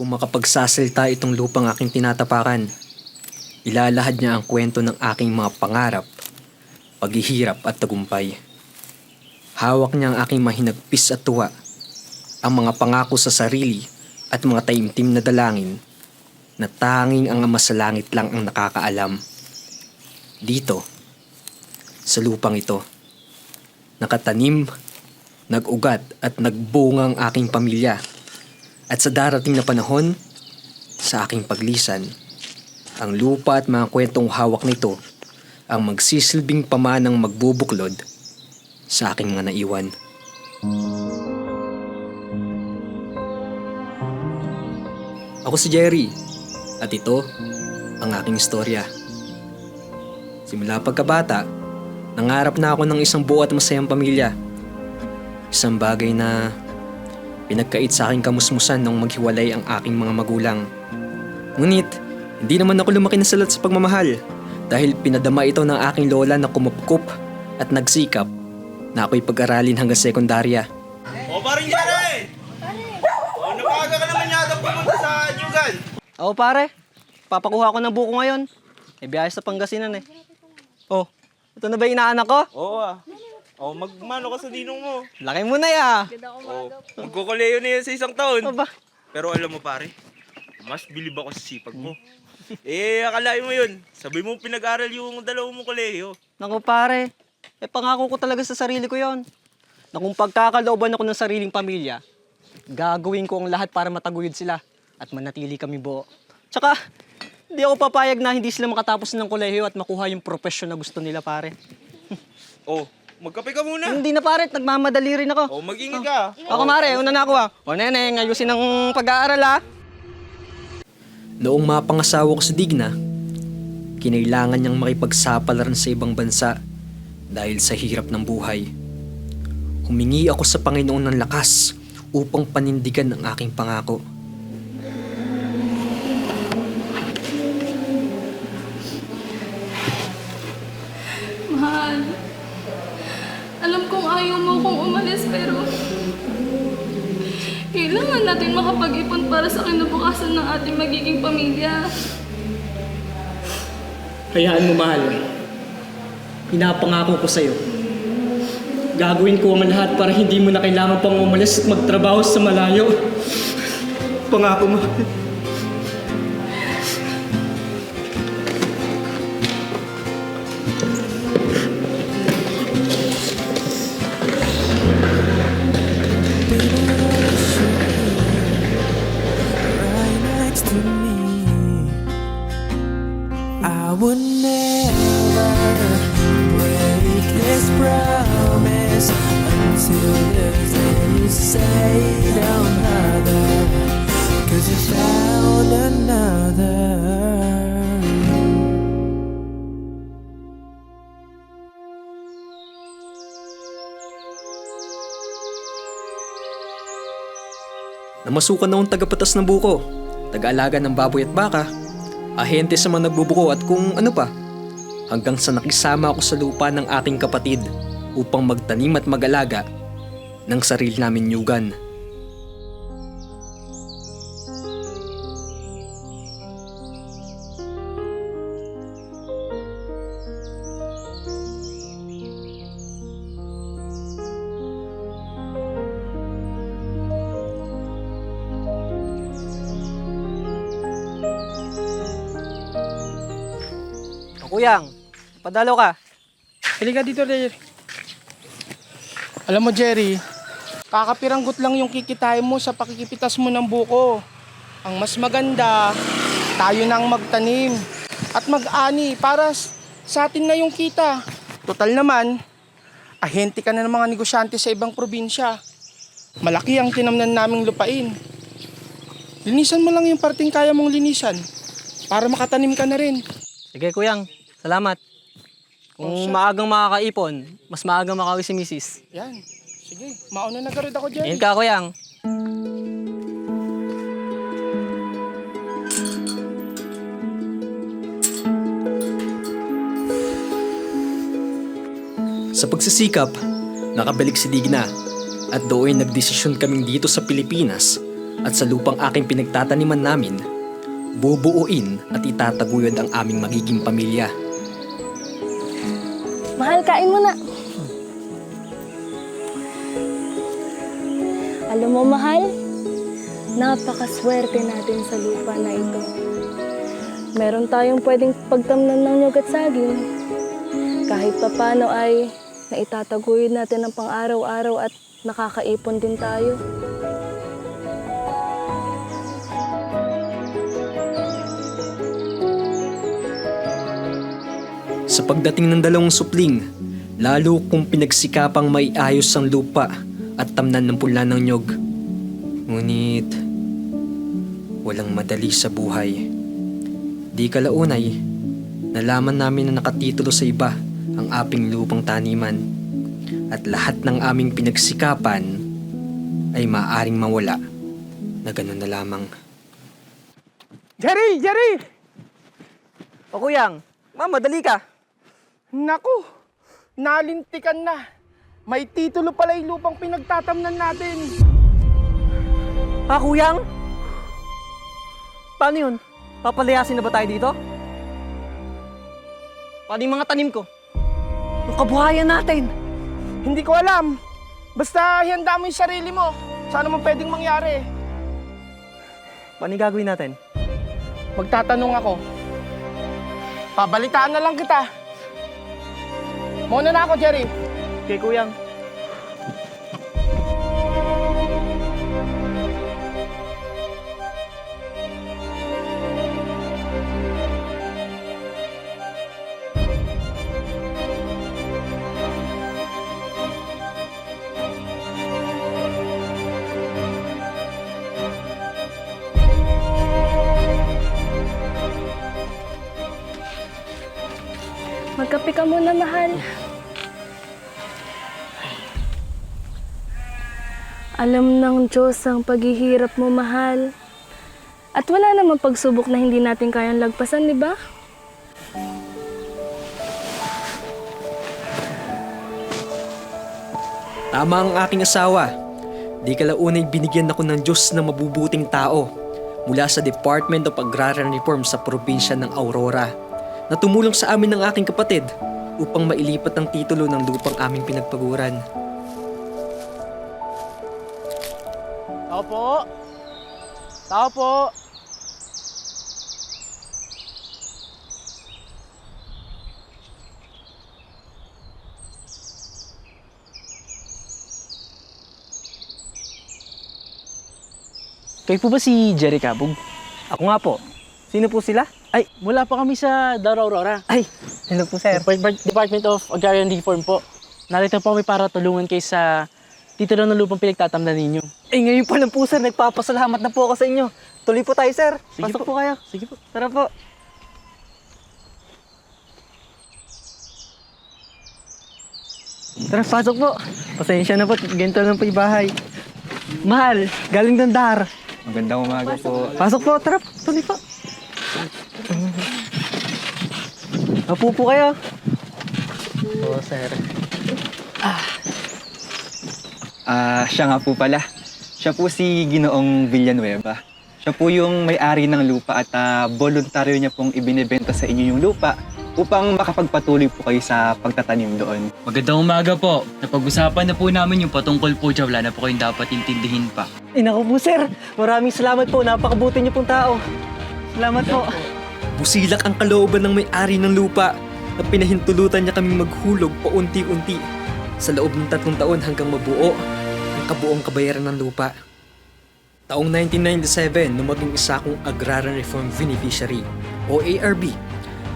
Kung makapagsasalita itong lupang aking tinatapakan, ilalahad niya ang kwento ng aking mga pangarap, paghihirap at tagumpay. Hawak niya ang aking mahinagpis at tuwa, ang mga pangako sa sarili at mga taimtim na dalangin na tanging ang Ama sa Langit lang ang nakakaalam. Dito, sa lupang ito, nakatanim, nag-ugat at nagbunga ang aking pamilya. At sa darating na panahon, sa aking paglisan, ang lupa at mga kwentong hawak nito ang magsisilbing pamanang magbubuklod sa aking mga naiwan. Ako si Jerry at ito ang aking istorya. Simula pagkabata, nangarap na ako ng isang buo at masayang pamilya. Isang bagay na pinagkait sa aking kamusmusan nung maghiwalay ang aking mga magulang. Ngunit, hindi naman ako lumaki na salat sa pagmamahal dahil pinadama ito ng aking lola na kumupkup at nagsikap na ako'y pag-aralin hanggang sekundarya. O paring Jerry! O napaaga ka naman yata pumunta sa Nyugan. Oo pare, papakuha ko ng buko ngayon. May biyahe sa Pangasinan eh. Oh, ito na ba yung inaanak ko? Oo O magmano ka sa ninong mo. Laki mo na ya. O magkukuleyo na yun sa isang taon. Aba, Pero alam mo pare, mas bilib ako sa sipag mo. Akalain mo yun. Sabi mo pinag-aral yung dalawang mong koleyo. naku pare, pangako ko talaga sa sarili ko yon. Na kung pagkakalooban ako ng sariling pamilya, gagawin ko ang lahat para mataguyod sila at manatili kami buo. Tsaka, hindi ako papayag na hindi sila makatapos ng kolehiyo at makuha yung profesyon na gusto nila pare. O, magkape ka muna. Hindi na pare, nagmamadali rin ako. O mag-ingat ka. Ako mare, una na ako ah. O neneng, ayusin ang pag-aaral ah. Noong mapangasawa ko sa Digna, kinailangan niyang makipagsapalaran sa ibang bansa dahil sa hirap ng buhay. Humingi ako sa Panginoon ng lakas upang panindigan ang aking pangako. Mahal, alam kong ayaw mo kong umalis pero kailangan natin makapag-ipon para sa kinabukasan ng ating magiging pamilya. Hayaan mo, mahal. Pinapangako ko sa'yo. Gagawin ko ang lahat para hindi mo na kailangan pang umalis at magtrabaho sa malayo. Pangako mo. Right next to me, I would never break this promise until the day you say another, 'cause you found another. Namasukan na akong tagapatas ng buko, taga-alaga ng baboy at baka, ahente sa mga nagbubuko at kung ano pa. Hanggang sa nakisama ako sa lupa ng aking kapatid upang magtanim at mag-alaga ng sarili namin nyugan. Kuyang, padalo ka. Halika dito, Jerry. Alam mo, Jerry, kakapiranggot lang yung kikitain mo sa pakikipitas mo ng buko. Ang mas maganda, tayo nang magtanim at mag-ani para sa atin na yung kita. Total naman, ahente ka na ng mga negosyante sa ibang probinsya. Malaki ang tinamnan naming lupain. Linisan mo lang yung parting kaya mong linisan para makatanim ka na rin. Sige, Kuyang. Salamat. Kung maagang makakaipon, mas maagang makawi si Mrs. Yan. Sige, mauna na garod ako, Jerry. Ayun ka, Kuyang. Sa pagsisikap, nakabalik si Digna at doon nagdesisyon kaming dito sa Pilipinas At sa lupang aking pinagtataniman namin, bubuuin at itataguyod ang aming magiging pamilya. Mahal, kain mo na. Alam mo, mahal, napakaswerte natin sa lupa na ito. Meron tayong pwedeng pagtamnan ng nyug at saging. Kahit papano ay naitataguyod natin ang pang-araw-araw at nakakaipon din tayo. Sa pagdating ng dalawang supling, lalo kong pinagsikapang maiayos ang lupa at tamnan ng pula ng nyog. Ngunit, walang madali sa buhay. Di kalaunay, nalaman namin na nakatitulo sa iba ang aping lupang taniman at lahat ng aming pinagsikapan ay maaring mawala na ganun na lamang. Jerry! Jerry! O Kuyang, madali ka. Naku, nalintikan na. May titulo pala yung lupang pinagtatamnan natin. Kuyang? Paano yun? Papalayasin na ba tayo dito? Paano yung mga tanim ko? Yung kabuhayan natin? Hindi ko alam. Basta handa mo yung sarili mo. Sana mo pwedeng mangyari. Paano yung gagawin natin? Magtatanong ako. Pabalitaan na lang kita. Muna na ako, Jerry. Kay Kuyang. Magkape ka muna, mahal. Alam ng Diyos ang paghihirap mo, mahal. At wala namang pagsubok na hindi natin kayang lagpasan, di ba? Tama ang aking asawa. Di kalaunay binigyan ako ng Diyos na mabubuting tao mula sa Department of Agrarian Reform sa probinsya ng Aurora na tumulong sa amin ng aking kapatid upang mailipat ang titulo ng lupang aming pinagpaguran. Tao po. Tao po. Kayo po ba si Jerry Cabog? Ako nga po. Sino po sila? Ay, mula pa kami sa Dara Aurora. Ay, hello po sir. Department of Agrarian Reform po. Narito po kami para tulungan kayo sa titulo ng lupang pinagtatamnan ninyo. Eh ngayon pa lang po sir, nagpapasalamat na po ako sa inyo. Tuloy po tayo sir. Sige Pasok po. po kayo. Sige po. Tara po. Tara, pasok po. Pasensya na po, ganito lang po yung bahay. Mahal, galing ng Dar. Magandang umaga po. Pasok po, tara, tuloy po. Apo po kayo. Oo, sir. Siya nga po pala. Siya po si Ginoong Villanueva. Siya po yung may-ari ng lupa at voluntaryo niya pong ibinebenta sa inyo yung lupa upang makapagpatuloy po kayo sa pagtatanim doon. Magandang umaga po. Napag-usapan na po namin yung patungkol po dyan. Wala na po kayong dapat intindihin pa. Naku po, sir. Maraming salamat po. Napakabuti niyo pong tao. Salamat po. Busilak ang kalooban ng may-ari ng lupa na pinahintulutan niya kaming maghulog paunti-unti sa loob ng 3 taon hanggang mabuo ang kabuong kabayaran ng lupa. Taong 1997, nung maging isa akong Agrarian Reform Beneficiary o ARB,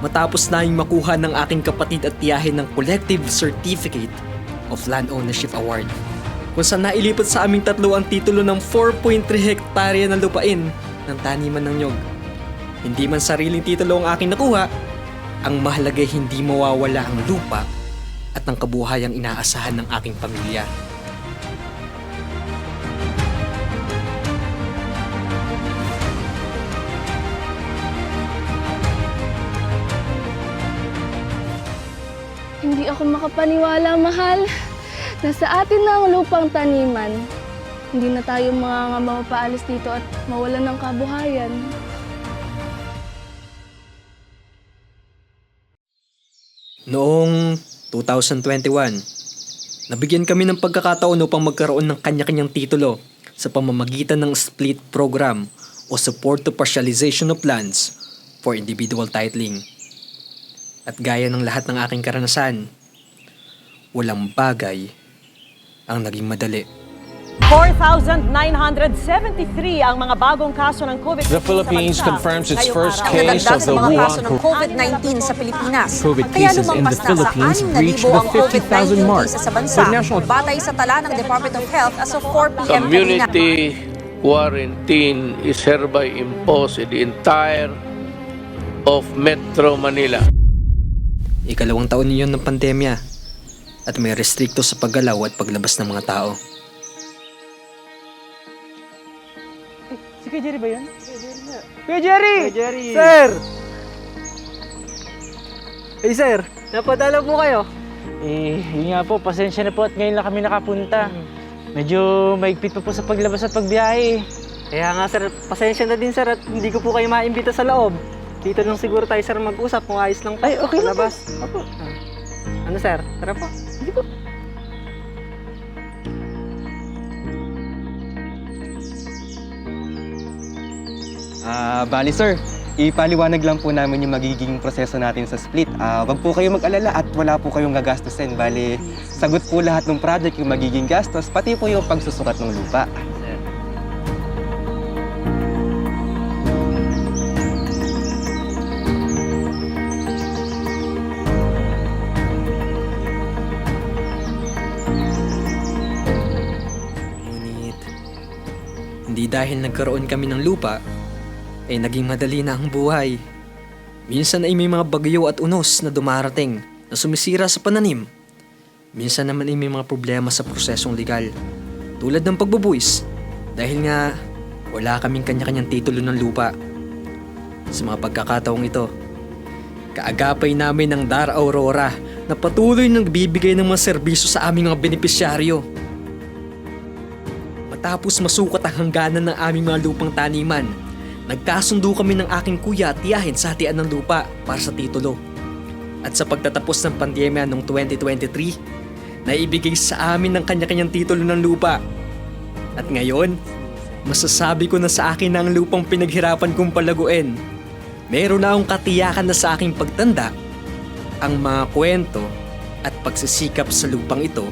matapos naming makuha ng aking kapatid at tiyahin ng Collective Certificate of Land Ownership Award, kung saan nailipat sa aming tatlo ang titulo ng 4.3 hektarya ng lupain ng taniman ng nyog. Hindi man sariling titulo ang aking nakuha, ang mahalaga hindi mawawala ang lupa at ang kabuhayang inaasahan ng aking pamilya. Hindi ako makapaniwala, mahal. Na sa atin na ang lupang taniman. hindi na tayo mapaalis dito at mawalan ng kabuhayan. Noong 2021, nabigyan kami ng pagkakataon upang magkaroon ng kanya-kanyang titulo sa pamamagitan ng split program o support to partialization of lands for individual titling. At gaya ng lahat ng aking karanasan, walang bagay ang naging madali. 4,973 ang mga bagong kaso ng COVID-19 The Philippines sa bansa confirms its ngayong first araw. case of the mga kaso Wuhan ng COVID-19 sa Pilipinas. COVID Kaya cases in the lumampas na Philippines sa 6,000 reached ang the 50,000 COVID-19 mark. cases sa bansa. The national Batay sa tala ng Department of Health as of 4 p.m. Community quarantine is hereby imposed in the entire of Metro Manila. Ikalawang taon niyon ng pandemya at may restrikto sa paggalaw at paglabas ng mga tao. Si Kuya Jerry ba yun? Kuya Jerry! Kuya Jerry! Sir! Hey sir, napadala po kayo. Yun nga po, pasensya na po at ngayon lang kami nakapunta. Medyo maigpit pa po sa paglabas at pagbiyahe. Kaya nga sir, pasensya na din sir at hindi ko po kayo maimbita sa loob. Dito lang siguro tayo sir mag-usap kung ayos lang po. Ay, okay lang po. Labas. Opo. Ano sir? Tara po. Sige po. Bali sir, ipaliwanag lang po namin yung magiging proseso natin sa split. Wag po kayo mag-alala at wala po kayong gagastusin. Bali, sagot po lahat ng project yung magiging gastos, pati po yung pagsusukat ng lupa. Ngunit, hindi dahil nagkaroon kami ng lupa, ay naging madali na ang buhay. Minsan ay may mga bagyo at unos na dumarating na sumisira sa pananim. Minsan naman ay may mga problema sa prosesong legal, tulad ng pagbubuwis, dahil nga wala kaming kanya-kanyang titulo ng lupa. Sa mga pagkakataong ito, kaagapay namin ng Dar Aurora na patuloy nang bibigay ng mga serbisyo sa aming mga benepisyaryo. Matapos masukat ang hangganan ng aming mga lupang taniman, nagkasundo kami ng aking kuya at tiyahin sa hatian ng lupa para sa titulo. At sa pagtatapos ng pandemya noong 2023, naibigay sa amin ng kanya-kanyang titulo ng lupa. At ngayon, masasabi ko na sa akin na ang lupang pinaghirapan kong palaguin. Meron na akong katiyakan na sa aking pagtanda, ang mga kwento at pagsisikap sa lupang ito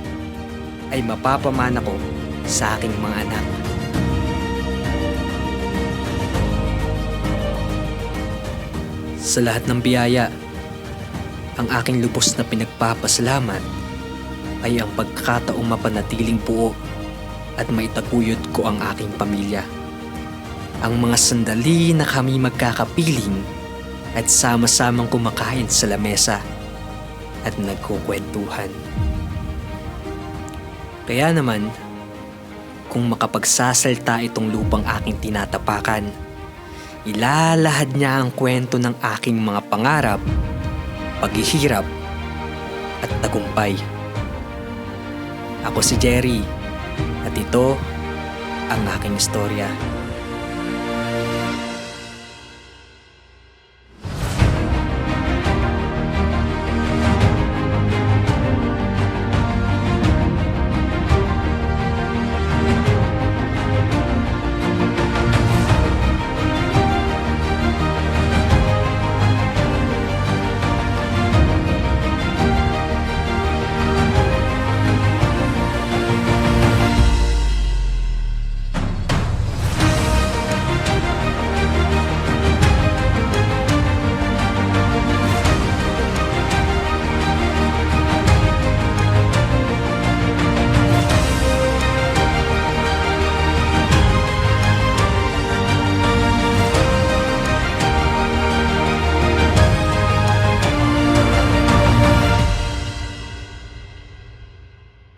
ay mapapamana ko sa aking mga anak. Sa lahat ng biyaya, ang aking lubos na pinagpapasalamat ay ang pagkakataong mapanatiling buo at maitaguyod ko ang aking pamilya. Ang mga sandali na kami magkakapiling at sama-samang kumakain sa lamesa at nagkukwentuhan. Kaya naman, kung makapagsasalta itong lupang aking tinatapakan, ilalahad niya ang kwento ng aking mga pangarap, paghihirap at tagumpay. Ako si Jerry at ito ang aking istorya.